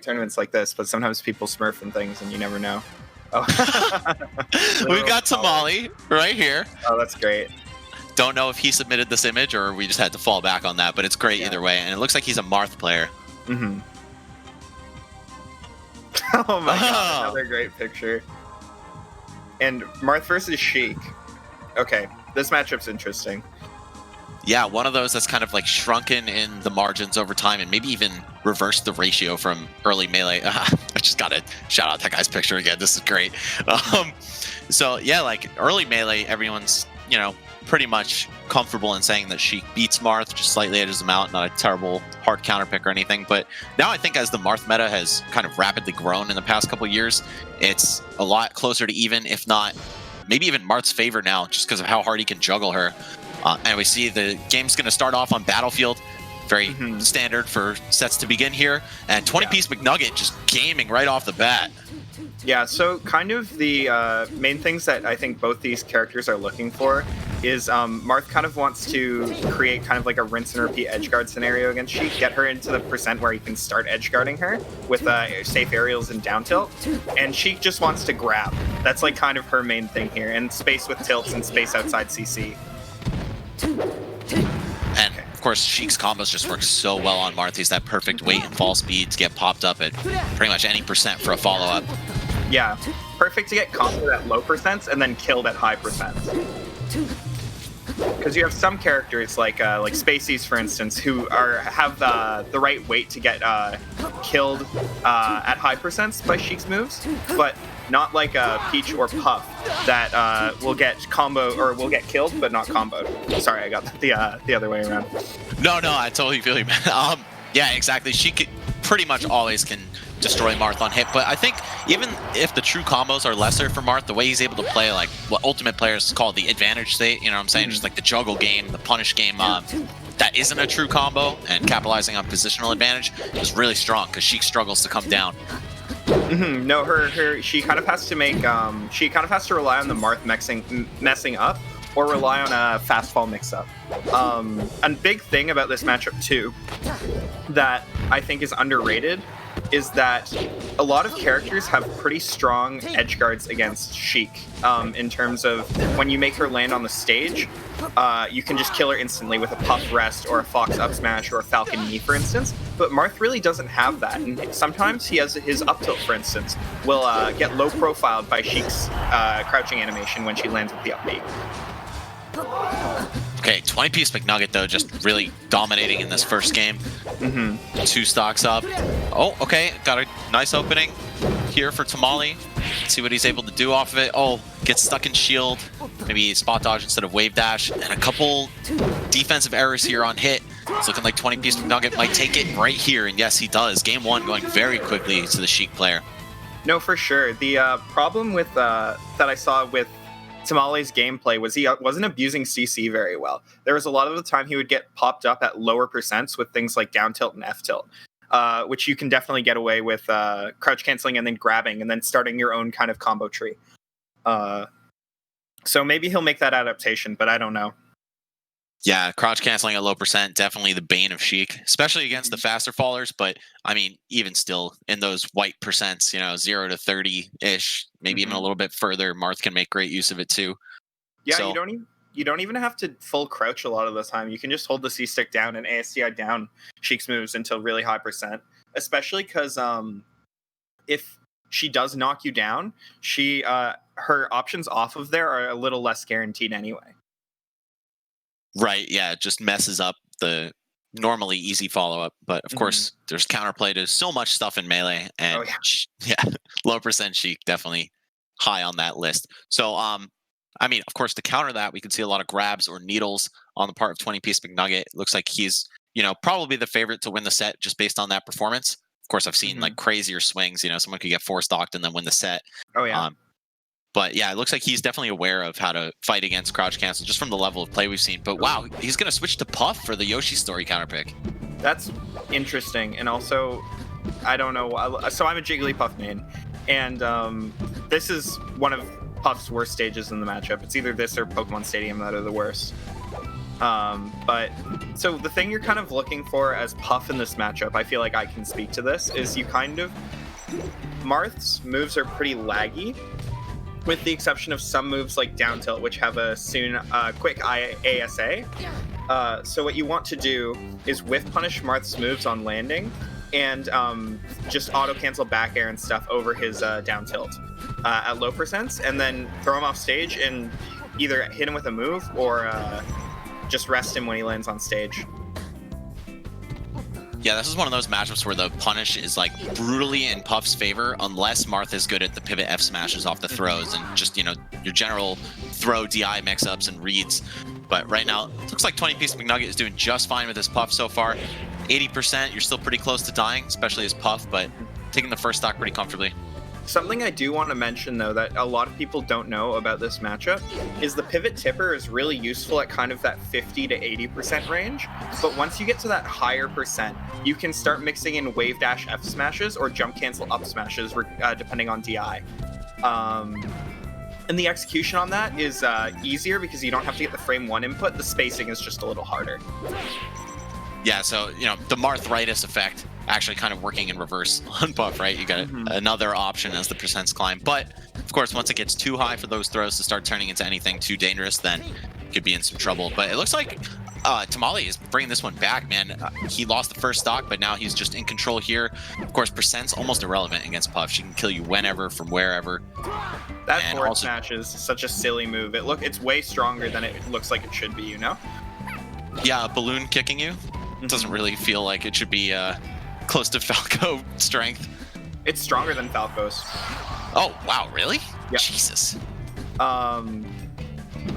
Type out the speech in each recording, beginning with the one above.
tournaments like this, but sometimes people smurf and things, and you never know. Oh. We've got Tamale right here. Oh, that's great. Don't know if he submitted this image or we just had to fall back on that, but it's great either way. And it looks like he's a Marth player. Mm-hmm. Oh my god, another great picture. And Marth versus Sheik. Okay, this matchup's interesting. Yeah, one of those that's kind of like shrunken in the margins over time and maybe even reversed the ratio from early Melee. I just gotta shout out that guy's picture again. This is great. So yeah, like early Melee, everyone's, you know, pretty much comfortable in saying that Sheik beats Marth, just slightly edges him out, not a terrible hard counter pick or anything. But now I think as the Marth meta has kind of rapidly grown in the past couple years, it's a lot closer to even, if not maybe even Marth's favor now, just because of how hard he can juggle her. And we see the game's going to start off on Battlefield. Very standard for sets to begin here. And 20PcMcnugget just gaming right off the bat. Yeah, so kind of the main things that I think both these characters are looking for is Marth kind of wants to create kind of like a rinse and repeat edgeguard scenario against Sheik, get her into the percent where he can start edgeguarding her with safe aerials and down tilt, and Sheik just wants to grab. That's like kind of her main thing here, and space with tilts and space outside CC. And of course, Sheik's combos just work so well on Marth. He's that perfect weight and fall speed to get popped up at pretty much any percent for a follow-up. Yeah, perfect to get comboed at low percents and then killed at high percents. Because you have some characters like Spaceys, for instance, who have the right weight to get killed at high percents by Sheik's moves, but not like Peach or Puff that will get combo or will get killed but not comboed. Sorry, I got the other way around. No, I totally feel you, man. Yeah, exactly. Sheik pretty much always can destroy Marth on hit, but I think even if the true combos are lesser for Marth, the way he's able to play like what ultimate players call the advantage state, you know what I'm saying, just like the juggle game, the punish game, that isn't a true combo, and capitalizing on positional advantage is really strong because Sheik struggles to come down. No, she kind of has to make she kind of has to rely on the Marth messing up or rely on a fast fall mix up. A big thing about this matchup too that I think is underrated is that a lot of characters have pretty strong edge guards against Sheik. In terms of when you make her land on the stage, you can just kill her instantly with a Puff Rest or a Fox Up Smash or a Falcon Knee, for instance. But Marth really doesn't have that, and sometimes he has his up tilt, for instance, will get low profiled by Sheik's crouching animation when she lands with the up B. Okay, 20PcMcnugget though, just really dominating in this first game. 2 stocks up. Oh, okay, got a nice opening here for Tamale. Let's see what he's able to do off of it. Oh, gets stuck in shield. Maybe spot dodge instead of wave dash. And a couple defensive errors here on hit. It's looking like 20PcMcnugget might take it right here, and yes, he does. Game 1 going very quickly to the Sheik player. No, for sure. The problem with that I saw with Tamale's gameplay was he wasn't abusing CC very well. There was a lot of the time he would get popped up at lower percents with things like down tilt and F tilt, which you can definitely get away with crouch canceling and then grabbing and then starting your own kind of combo tree. So maybe he'll make that adaptation, but I don't know. Yeah, crouch canceling at low percent, definitely the bane of Sheik, especially against the faster fallers. But I mean, even still in those white percents, you know, 0 to 30-ish, maybe even a little bit further, Marth can make great use of it too. Yeah, so, you don't even have to full crouch a lot of the time. You can just hold the C stick down and ASDI down Sheik's moves until really high percent. Especially because if she does knock you down, her options off of there are a little less guaranteed anyway. Right, yeah, it just messes up the normally easy follow-up. But of course, there's counterplay to so much stuff in Melee. And low percent Sheik definitely high on that list. So, I mean, of course, to counter that, we can see a lot of grabs or needles on the part of 20PcMcnugget. It looks like he's, you know, probably the favorite to win the set just based on that performance. Of course, I've seen like crazier swings. You know, someone could get 4-stocked and then win the set. Oh, yeah. But yeah, it looks like he's definitely aware of how to fight against crouch cancel just from the level of play we've seen. But wow, he's going to switch to Puff for the Yoshi story counter pick. That's interesting. And also, I don't know. So I'm a Jigglypuff main. And this is one of Puff's worst stages in the matchup. It's either this or Pokemon Stadium that are the worst. But so the thing you're kind of looking for as Puff in this matchup, I feel like I can speak to this, is you kind of Marth's moves are pretty laggy, with the exception of some moves like down tilt, which have a quick ASA. So what you want to do is whiff punish Marth's moves on landing, and just auto cancel back air and stuff over his down tilt at low percents, and then throw him off stage and either hit him with a move or just rest him when he lands on stage. Yeah, this is one of those matchups where the punish is like brutally in Puff's favor, unless Marth is good at the pivot F smashes off the throws and just, you know, your general throw DI mix-ups and reads. But right now, it looks like 20PcMcnugget is doing just fine with his Puff so far. 80%, you're still pretty close to dying, especially as Puff, but taking the first stock pretty comfortably. Something I do want to mention, though, that a lot of people don't know about this matchup is the pivot tipper is really useful at kind of that 50 to 80% range. But once you get to that higher percent, you can start mixing in wave dash F smashes or jump cancel up smashes, depending on DI. And the execution on that is easier because you don't have to get the frame 1 input. The spacing is just a little harder. Yeah, so, you know, the Marthritis effect actually kind of working in reverse on Puff, right? You got another option as the percents climb. But, of course, once it gets too high for those throws to start turning into anything too dangerous, then you could be in some trouble. But it looks like Tamale is bringing this one back, man. He lost the first stock, but now he's just in control here. Of course, percent's almost irrelevant against Puff. She can kill you whenever, from wherever. That forward smash is such a silly move. It's way stronger than it looks like it should be, you know? Yeah, a balloon kicking you doesn't really feel like it should be close to Falco strength. It's stronger than Falco's. Oh, wow, really? Yeah. Jesus.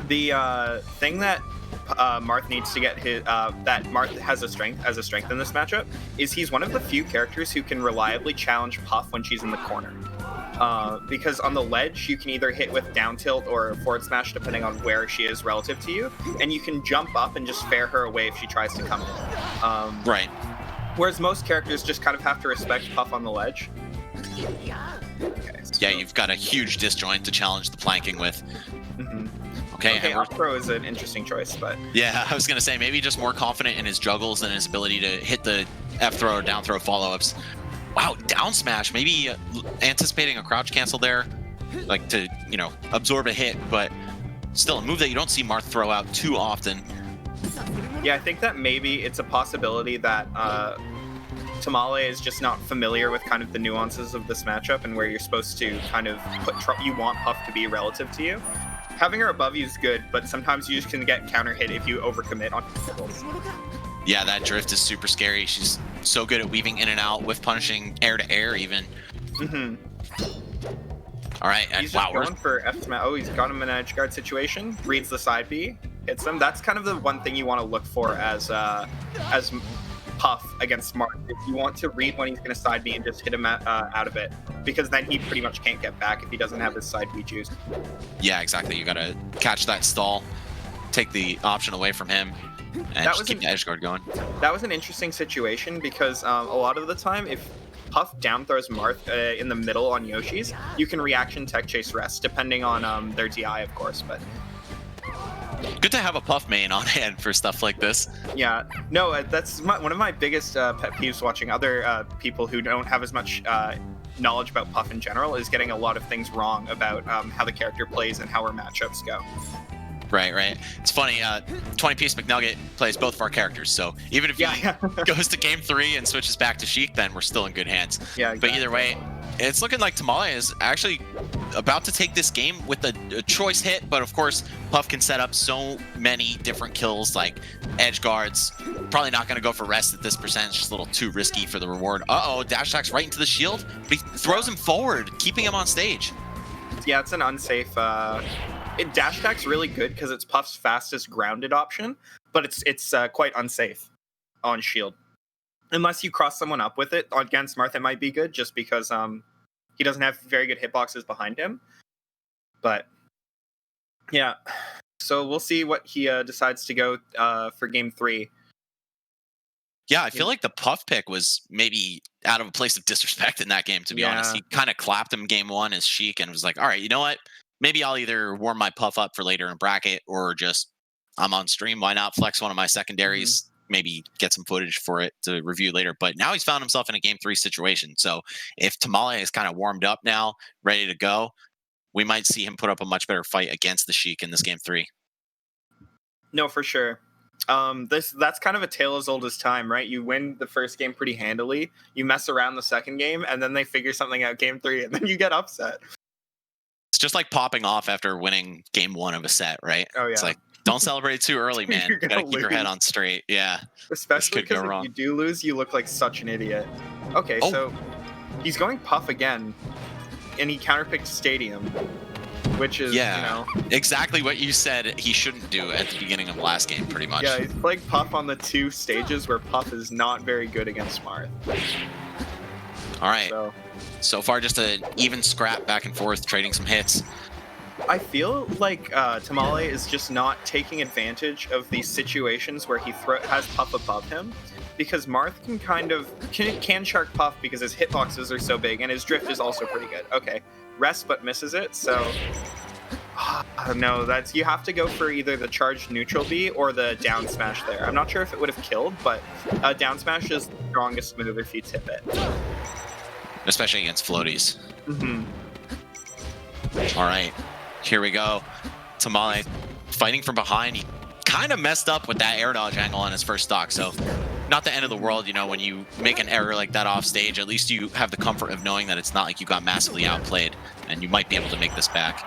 The thing that Marth needs to get that Marth has a strength in this matchup is he's one of the few characters who can reliably challenge Puff when she's in the corner. Because on the ledge, you can either hit with down tilt or forward smash, depending on where she is relative to you, and you can jump up and just fair her away if she tries to come in. Right. Whereas most characters just kind of have to respect Puff on the ledge. Okay, so. Yeah, you've got a huge disjoint to challenge the planking with. Okay, up throw is an interesting choice, but... Yeah, I was going to say, maybe just more confident in his juggles than his ability to hit the F throw or down throw follow-ups. Wow, down smash, maybe anticipating a crouch cancel there, like to, you know, absorb a hit, but still a move that you don't see Marth throw out too often. Yeah, I think that maybe it's a possibility that Tamale is just not familiar with kind of the nuances of this matchup and where you're supposed to kind of you want Puff to be relative to you. Having her above you is good, but sometimes you just can get counter hit if you overcommit on controls. Yeah, that drift is super scary. She's so good at weaving in and out with punishing air to air even. All right, he's just going for F smash. Oh, he's got him in an edge guard situation. Reads the side B, hits him. That's kind of the one thing you want to look for as Puff against Marth. If you want to read when he's going to side B and just hit him out of it, because then he pretty much can't get back if he doesn't have his side B juice. Yeah, exactly. You got to catch that stall, take the option away from him, and just keep the edge guard going. That was an interesting situation because a lot of the time, if Puff down throws Marth in the middle on Yoshi's, you can reaction tech chase rest, depending on their DI, of course, but... Good to have a Puff main on hand for stuff like this. Yeah, no, that's one of my biggest pet peeves watching other people who don't have as much knowledge about Puff in general is getting a lot of things wrong about how the character plays and how her matchups go. Right. It's funny, 20PcMcnugget plays both of our characters, so even if he goes to game 3 and switches back to Sheik, then we're still in good hands. Yeah, exactly. But either way, it's looking like Tamale is actually about to take this game with a choice hit, but of course, Puff can set up so many different kills, like edge guards. Probably not going to go for rest at this percent. It's just a little too risky for the reward. Uh-oh, dash attacks right into the shield, but he throws him forward, keeping him on stage. Yeah, it's an unsafe... dash attack's really good because it's Puff's fastest grounded option, but it's quite unsafe on shield. Unless you cross someone up with it against Marth, it might be good just because he doesn't have very good hitboxes behind him. But yeah, so we'll see what he decides to go for game 3. Yeah, I feel like the Puff pick was maybe out of a place of disrespect in that game, to be honest. He kind of clapped him game 1 as Sheik and was like, all right, you know what? Maybe I'll either warm my Puff up for later in bracket or just I'm on stream. Why not flex one of my secondaries? Maybe get some footage for it to review later. But now he's found himself in a game 3 situation. So if Tamale is kind of warmed up now, ready to go, we might see him put up a much better fight against the Sheik in this game 3. No, for sure. That's kind of a tale as old as time, right? You win the first game pretty handily, you mess around the second game, and then they figure something out game 3, and then you get upset. It's just like popping off after winning game 1 of a set, right? Oh yeah. It's like, don't celebrate too early, man. You gotta keep your head on straight. Yeah. Especially because if you do lose, you look like such an idiot. Okay, so he's going Puff again, and he counterpicked Stadium, which is, exactly what you said he shouldn't do at the beginning of last game, pretty much. Yeah, he's playing Puff on the 2 stages where Puff is not very good against Marth. All right. So far, just an even scrap back and forth, trading some hits. I feel like Tamale is just not taking advantage of these situations where he has Puff above him, because Marth can kind of can shark Puff because his hitboxes are so big and his drift is also pretty good. Okay, rest but misses it. So no, you have to go for either the charged neutral B or the down smash there. I'm not sure if it would have killed, but down smash is the strongest move if you tip it, especially against floaties. All right. Here we go. Tamale fighting from behind. He kind of messed up with that air dodge angle on his first stock. So not the end of the world, when you make an error like that off stage, at least you have the comfort of knowing that it's not like you got massively outplayed and you might be able to make this back.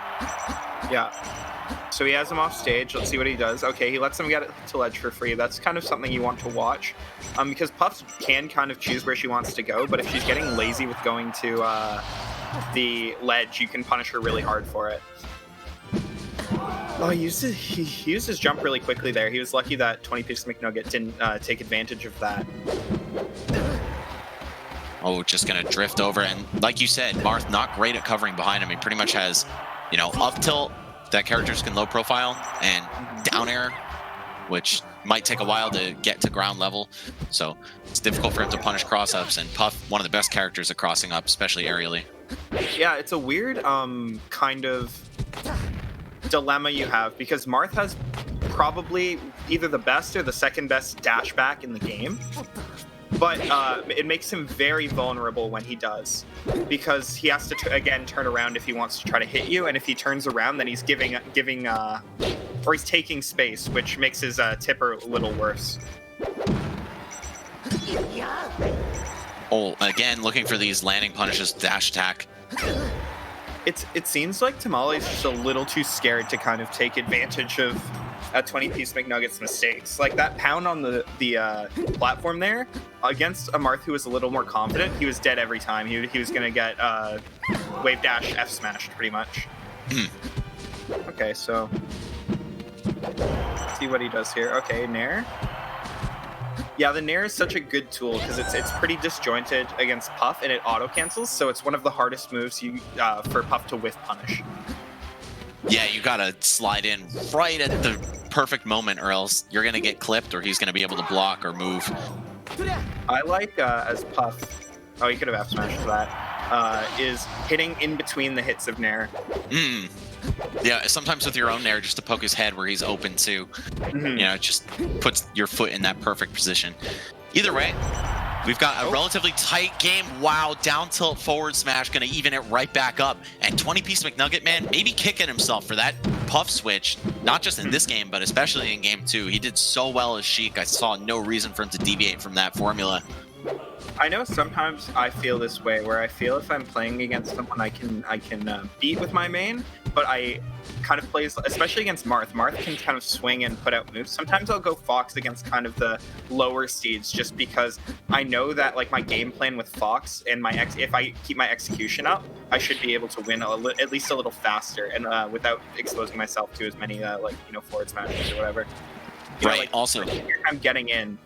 Yeah. So he has him off stage. Let's see what he does. Okay, he lets him get it to ledge for free. That's kind of something you want to watch, because Puff can kind of choose where she wants to go, but if she's getting lazy with going to the ledge, you can punish her really hard for it. Oh, he used his jump really quickly there. He was lucky that 20PcMcnugget didn't take advantage of that. Oh, just going to drift over. And like you said, Marth not great at covering behind him. He pretty much has, up tilt that characters can low profile and down air, which might take a while to get to ground level. So it's difficult for him to punish cross-ups. And Puff, one of the best characters at crossing up, especially aerially. Yeah, it's a weird kind of dilemma you have, because Marth has probably either the best or the second best dash back in the game, but it makes him very vulnerable when he does, because he has to again turn around if he wants to try to hit you, and if he turns around then he's giving or he's taking space, which makes his tipper a little worse. Oh, again looking for these landing punishes, dash attack. It seems like Tamale's just a little too scared to kind of take advantage of 20PcMcnugget's mistakes. Like that pound on the platform there against a Marth who was a little more confident, he was dead every time. He was gonna get wave dash F smashed pretty much. Okay, so let's see what he does here. Okay, Nair. Yeah, the Nair is such a good tool because it's pretty disjointed against Puff and it auto cancels, so it's one of the hardest moves for Puff to whiff punish. Yeah, you gotta slide in right at the perfect moment, or else you're gonna get clipped, or he's gonna be able to block or move. I like as Puff. Oh, you could have F smashed that. Is hitting in between the hits of Nair. Yeah, sometimes with your own Nair, just to poke his head where he's open to. It just puts your foot in that perfect position. Either way, we've got a relatively tight game. Wow, down tilt forward smash, gonna even it right back up. And 20PcMcnugget, man, maybe kicking himself for that Puff switch, not just in this game, but especially in game 2. He did so well as Sheik. I saw no reason for him to deviate from that formula. I know sometimes I feel this way, where I feel if I'm playing against someone I can beat with my main, but I kind of plays, especially against Marth. Marth can kind of swing and put out moves. Sometimes I'll go Fox against kind of the lower steeds, just because I know that like my game plan with Fox and if I keep my execution up, I should be able to win at least a little faster and without exposing myself to as many forward smashes or whatever. Right. Also, I'm getting in.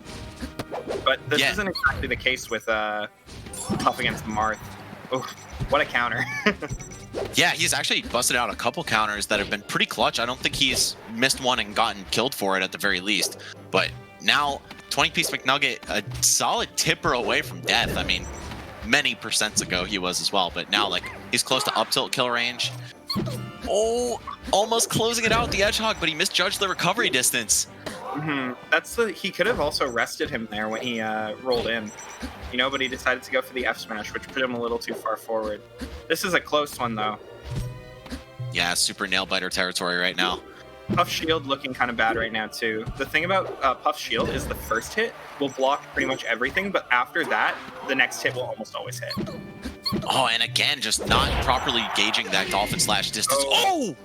But this isn't exactly the case with Puff against Marth. Oh, what a counter. Yeah, he's actually busted out a couple counters that have been pretty clutch. I don't think he's missed one and gotten killed for it at the very least. But now, 20PcMcnugget, a solid tipper away from death. I mean, many percents ago he was as well. But now, like, he's close to up tilt kill range. Oh, almost closing it out with the edge hog, but he misjudged the recovery distance. He could have also rested him there when he rolled in, but he decided to go for the F smash, which put him a little too far forward. This is a close one though. Yeah, super nail biter territory right now. Puff shield looking kind of bad right now too. The thing about Puff shield is the first hit will block pretty much everything, but after that, the next hit will almost always hit. Oh, and again, just not properly gauging that dolphin slash distance. Oh!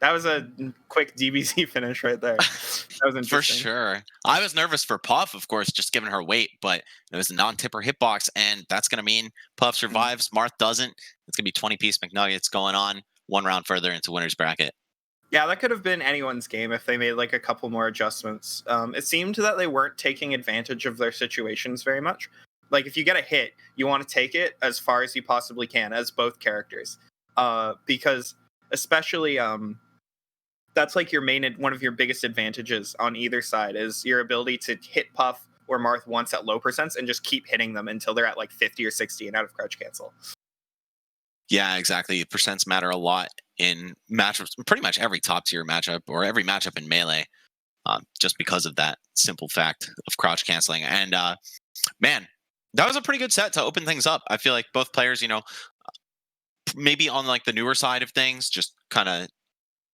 That was a quick DBZ finish right there. That was interesting. For sure. I was nervous for Puff, of course, just given her weight, but it was a non-tipper hitbox, and that's going to mean Puff survives, Marth doesn't. It's going to be 20-piece McNuggets going on one round further into winner's bracket. Yeah, that could have been anyone's game if they made like a couple more adjustments. It seemed that they weren't taking advantage of their situations very much. Like, if you get a hit, you want to take it as far as you possibly can as both characters. Because especially... that's like one of your biggest advantages on either side is your ability to hit Puff or Marth once at low percents and just keep hitting them until they're at like 50 or 60 and out of crouch cancel. Yeah, exactly. Percents matter a lot in matchups, pretty much every top tier matchup or every matchup in Melee, just because of that simple fact of crouch canceling. And man, that was a pretty good set to open things up. I feel like both players, maybe on like the newer side of things, just kind of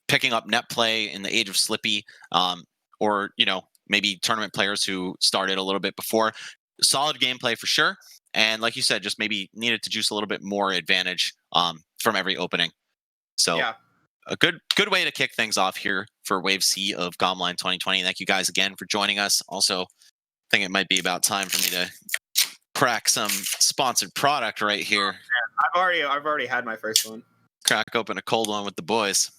picking up net play in the age of Slippy, or maybe tournament players who started a little bit before. Solid gameplay for sure, and like you said, just maybe needed to juice a little bit more advantage from every opening. So yeah, a good way to kick things off here for Wave C of GOML 2020. Thank you guys again for joining us. Also, I think it might be about time for me to crack some sponsored product right here. I've already had my first one. Crack open a cold one with the boys.